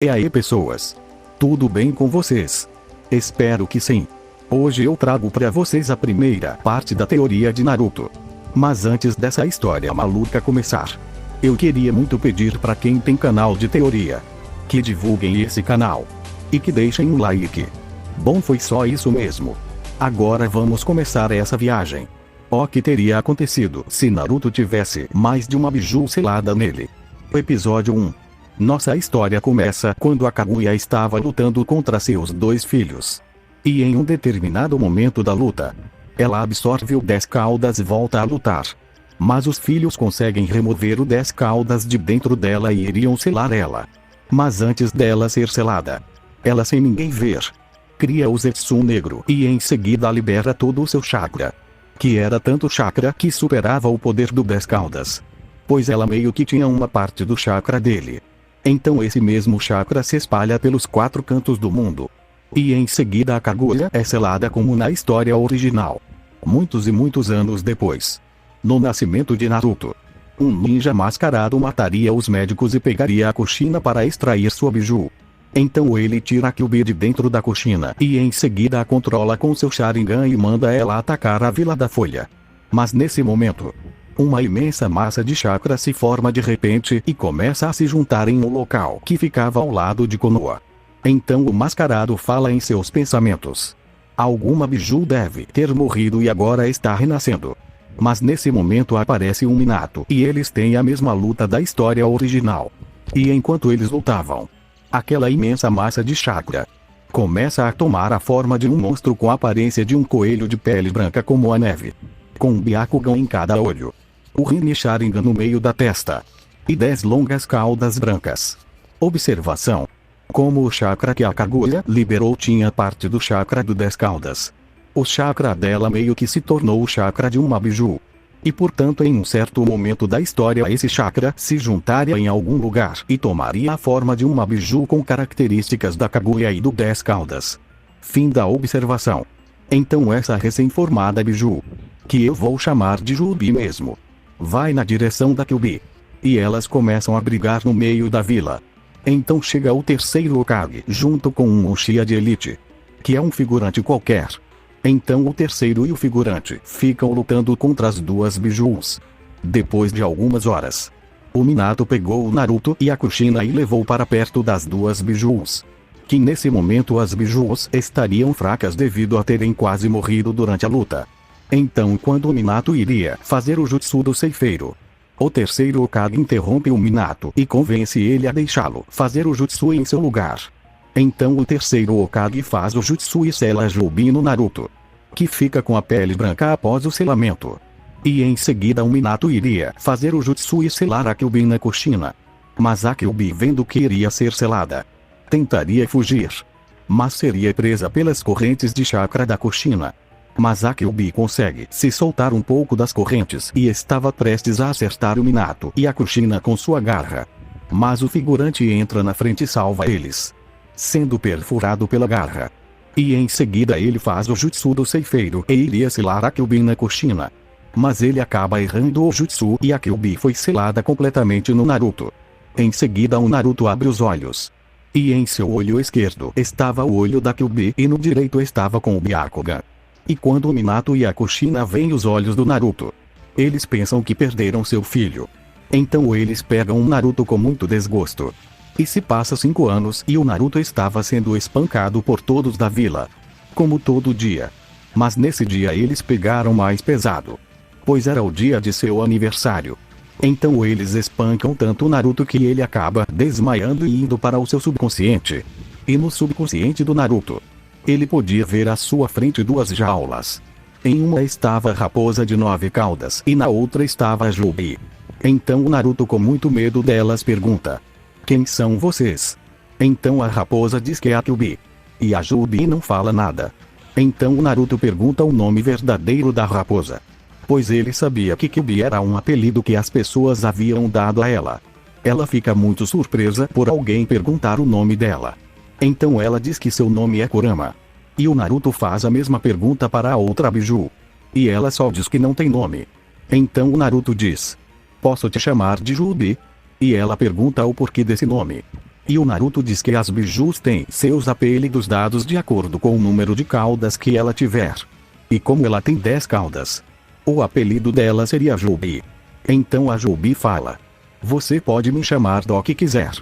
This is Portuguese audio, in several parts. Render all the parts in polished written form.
E aí pessoas? Tudo bem com vocês? Espero que sim. Hoje eu trago pra vocês a primeira parte da teoria de Naruto. Mas antes dessa história maluca começar, eu queria muito pedir pra quem tem canal de teoria, que divulguem esse canal. E que deixem um like. Bom, foi só isso mesmo. Agora vamos começar essa viagem. O que teria acontecido se Naruto tivesse mais de uma biju selada nele? Episódio 1. Nossa história começa quando a Kaguya estava lutando contra seus dois filhos. E em um determinado momento da luta, ela absorve o 10 caudas e volta a lutar. Mas os filhos conseguem remover o 10 caudas de dentro dela e iriam selar ela. Mas antes dela ser selada, ela, sem ninguém ver, cria o Zetsu negro e em seguida libera todo o seu chakra. Que era tanto chakra que superava o poder do 10 caudas. Pois ela meio que tinha uma parte do chakra dele. Então esse mesmo chakra se espalha pelos 4 cantos do mundo. E em seguida a Kaguya é selada como na história original. Muitos e muitos anos depois, no nascimento de Naruto, um ninja mascarado mataria os médicos e pegaria a Kushina para extrair sua biju. Então ele tira a Kyuubi de dentro da Kushina e em seguida a controla com seu Sharingan e manda ela atacar a Vila da Folha. Mas nesse momento, uma imensa massa de chakra se forma de repente e começa a se juntar em um local que ficava ao lado de Konoha. Então o mascarado fala em seus pensamentos. Alguma biju deve ter morrido e agora está renascendo. Mas nesse momento aparece um Minato e eles têm a mesma luta da história original. E enquanto eles lutavam, aquela imensa massa de chakra começa a tomar a forma de um monstro com a aparência de um coelho de pele branca como a neve, com um Byakugan em cada olho, o Rin Sharingan no meio da testa, e 10 longas caudas brancas. Observação: como o chakra que a Kaguya liberou tinha parte do chakra do 10 caudas, o chakra dela meio que se tornou o chakra de uma biju. E portanto em um certo momento da história esse chakra se juntaria em algum lugar e tomaria a forma de uma biju com características da Kaguya e do 10 caudas. Fim da observação. Então essa recém-formada biju, que eu vou chamar de Kyuubi mesmo, vai na direção da Kyuubi. E elas começam a brigar no meio da vila. Então chega o terceiro Hokage junto com um Uchiha de elite, que é um figurante qualquer. Então o terceiro e o figurante ficam lutando contra as duas bijus. Depois de algumas horas, o Minato pegou o Naruto e a Kushina e levou para perto das duas bijus. Que nesse momento as bijus estariam fracas devido a terem quase morrido durante a luta. Então quando o Minato iria fazer o jutsu do ceifeiro, o terceiro Hokage interrompe o Minato e convence ele a deixá-lo fazer o jutsu em seu lugar. Então o terceiro Hokage faz o jutsu e sela a Kyuubi no Naruto, que fica com a pele branca após o selamento. E em seguida o Minato iria fazer o jutsu e selar a Kyuubi na Kushina. Mas a Kyuubi, vendo que iria ser selada, tentaria fugir, mas seria presa pelas correntes de chakra da Kushina. Mas a Kyuubi consegue se soltar um pouco das correntes e estava prestes a acertar o Minato e a Kushina com sua garra. Mas o figurante entra na frente e salva eles, sendo perfurado pela garra. E em seguida ele faz o jutsu do ceifeiro e iria selar a Kyuubi na Kushina. Mas ele acaba errando o jutsu e a Kyuubi foi selada completamente no Naruto. Em seguida o Naruto abre os olhos. E em seu olho esquerdo estava o olho da Kyuubi e no direito estava com o Byakugan. E quando o Minato e a Kushina veem os olhos do Naruto, eles pensam que perderam seu filho. Então eles pegam o Naruto com muito desgosto. E se passa 5 anos e o Naruto estava sendo espancado por todos da vila, como todo dia. Mas nesse dia eles pegaram mais pesado, pois era o dia de seu aniversário. Então eles espancam tanto o Naruto que ele acaba desmaiando e indo para o seu subconsciente. E no subconsciente do Naruto, ele podia ver à sua frente 2 jaulas. Em uma estava a raposa de 9 caudas e na outra estava a Kyuubi. Então o Naruto, com muito medo delas, pergunta: quem são vocês? Então a raposa diz que é a Kyuubi. E a Kyuubi não fala nada. Então o Naruto pergunta o nome verdadeiro da raposa, pois ele sabia que Kyuubi era um apelido que as pessoas haviam dado a ela. Ela fica muito surpresa por alguém perguntar o nome dela. Então ela diz que seu nome é Kurama. E o Naruto faz a mesma pergunta para a outra biju. E ela só diz que não tem nome. Então o Naruto diz: posso te chamar de Kyuubi? E ela pergunta o porquê desse nome. E o Naruto diz que as bijus têm seus apelidos dados de acordo com o número de caudas que ela tiver. E como ela tem 10 caudas, o apelido dela seria Jubi. Então a Jubi fala: você pode me chamar do que quiser.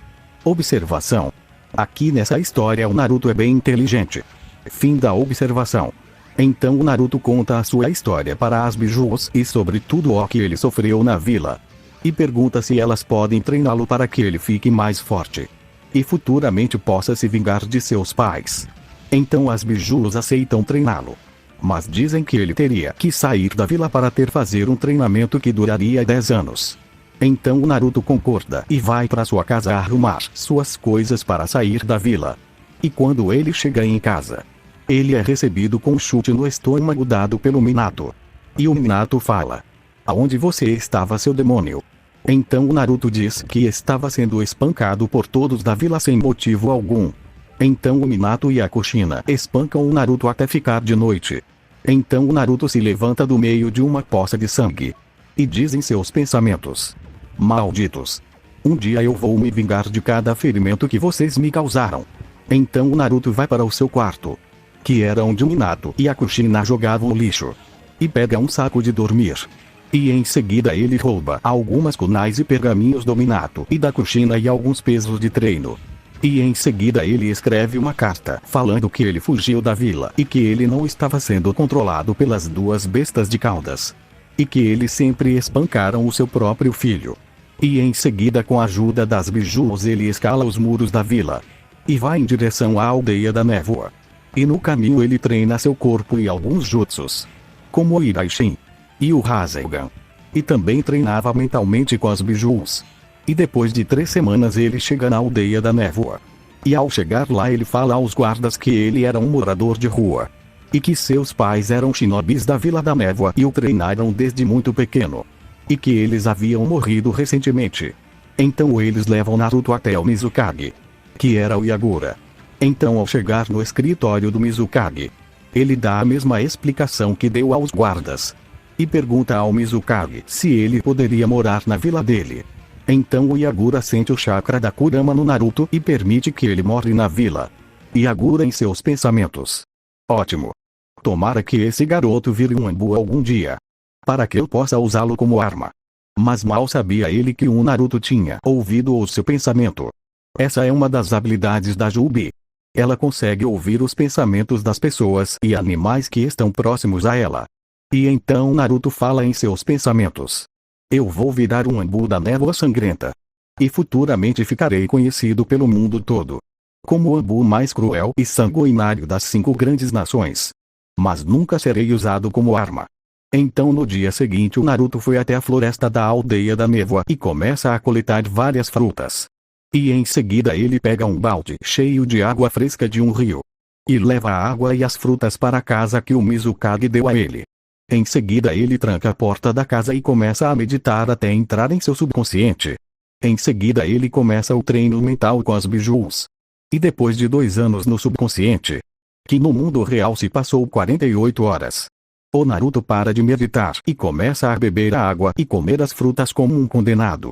Observação: aqui nessa história o Naruto é bem inteligente. Fim da observação. Então o Naruto conta a sua história para as bijus e sobre tudo o que ele sofreu na vila. E pergunta se elas podem treiná-lo para que ele fique mais forte e futuramente possa se vingar de seus pais. Então as bijus aceitam treiná-lo, mas dizem que ele teria que sair da vila para fazer um treinamento que duraria 10 anos. Então o Naruto concorda e vai para sua casa arrumar suas coisas para sair da vila. E quando ele chega em casa, ele é recebido com um chute no estômago dado pelo Minato. E o Minato fala: aonde você estava, seu demônio? Então o Naruto diz que estava sendo espancado por todos da vila sem motivo algum. Então o Minato e a Kushina espancam o Naruto até ficar de noite. Então o Naruto se levanta do meio de uma poça de sangue e diz em seus pensamentos: malditos! Um dia eu vou me vingar de cada ferimento que vocês me causaram. Então o Naruto vai para o seu quarto, que era onde o Minato e a Kushina jogavam lixo, e pega um saco de dormir. E em seguida ele rouba algumas kunais e pergaminhos do Minato e da Kushina e alguns pesos de treino. E em seguida ele escreve uma carta falando que ele fugiu da vila e que ele não estava sendo controlado pelas duas bestas de caudas. E que eles sempre espancaram o seu próprio filho. E em seguida, com a ajuda das bijus, ele escala os muros da vila e vai em direção à aldeia da névoa. E no caminho ele treina seu corpo e alguns jutsus, como o Iraishin e o Rasengan. E também treinava mentalmente com as bijus. E depois de 3 semanas ele chega na aldeia da névoa. E ao chegar lá ele fala aos guardas que ele era um morador de rua. E que seus pais eram shinobis da Vila da Névoa e o treinaram desde muito pequeno. E que eles haviam morrido recentemente. Então eles levam Naruto até o Mizukage, que era o Yagura. Então ao chegar no escritório do Mizukage, ele dá a mesma explicação que deu aos guardas. E pergunta ao Mizukage se ele poderia morar na vila dele. Então o Yagura sente o chakra da Kurama no Naruto e permite que ele more na vila. Yagura em seus pensamentos: ótimo! Tomara que esse garoto vire um Anbu algum dia, para que eu possa usá-lo como arma. Mas mal sabia ele que o Naruto tinha ouvido o seu pensamento. Essa é uma das habilidades da Jubi. Ela consegue ouvir os pensamentos das pessoas e animais que estão próximos a ela. E então Naruto fala em seus pensamentos: eu vou virar um Anbu da névoa sangrenta. E futuramente ficarei conhecido pelo mundo todo como o Anbu mais cruel e sanguinário das 5 grandes nações. Mas nunca serei usado como arma. Então no dia seguinte o Naruto foi até a floresta da aldeia da névoa e começa a coletar várias frutas. E em seguida ele pega um balde cheio de água fresca de um rio e leva a água e as frutas para a casa que o Mizukage deu a ele. Em seguida ele tranca a porta da casa e começa a meditar até entrar em seu subconsciente. Em seguida ele começa o treino mental com as bijus. E depois de 2 anos no subconsciente, que no mundo real se passou 48 horas, o Naruto para de meditar e começa a beber a água e comer as frutas como um condenado.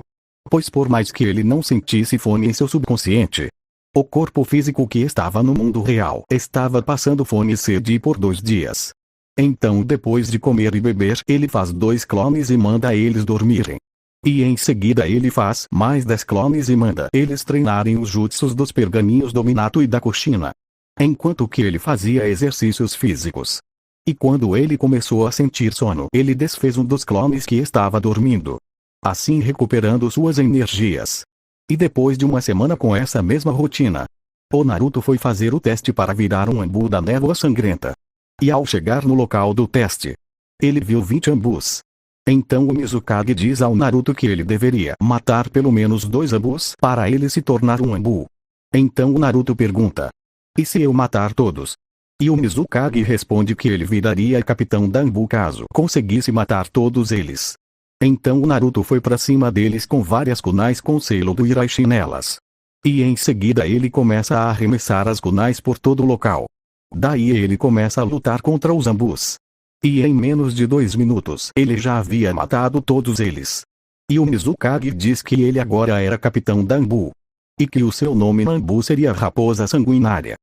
Pois por mais que ele não sentisse fome em seu subconsciente, o corpo físico que estava no mundo real estava passando fome e sede por 2 dias. Então depois de comer e beber ele faz 2 clones e manda eles dormirem. E em seguida ele faz mais 10 clones e manda eles treinarem os jutsus dos pergaminhos do Minato e da Kushina, enquanto que ele fazia exercícios físicos. E quando ele começou a sentir sono ele desfez um dos clones que estava dormindo, assim recuperando suas energias. E depois de uma semana com essa mesma rotina, o Naruto foi fazer o teste para virar um Anbu da névoa sangrenta. E ao chegar no local do teste, ele viu 20 Anbus. Então o Mizukage diz ao Naruto que ele deveria matar pelo menos 2 Anbus para ele se tornar um Anbu. Então o Naruto pergunta: e se eu matar todos? E o Mizukage responde que ele viraria capitão da Anbu caso conseguisse matar todos eles. Então o Naruto foi para cima deles com várias kunais com o selo do Iraishin nelas. E em seguida ele começa a arremessar as kunais por todo o local. Daí ele começa a lutar contra os Anbus. E em menos de 2 minutos ele já havia matado todos eles. E o Mizukage diz que ele agora era capitão da Anbu. E que o seu nome Nambu seria Raposa Sanguinária.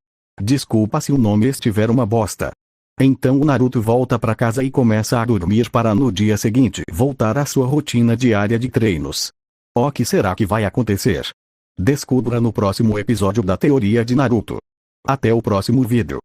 Desculpa se o nome estiver uma bosta. Então o Naruto volta para casa e começa a dormir para no dia seguinte voltar à sua rotina diária de treinos. O que será que vai acontecer? Descubra no próximo episódio da Teoria de Naruto. Até o próximo vídeo.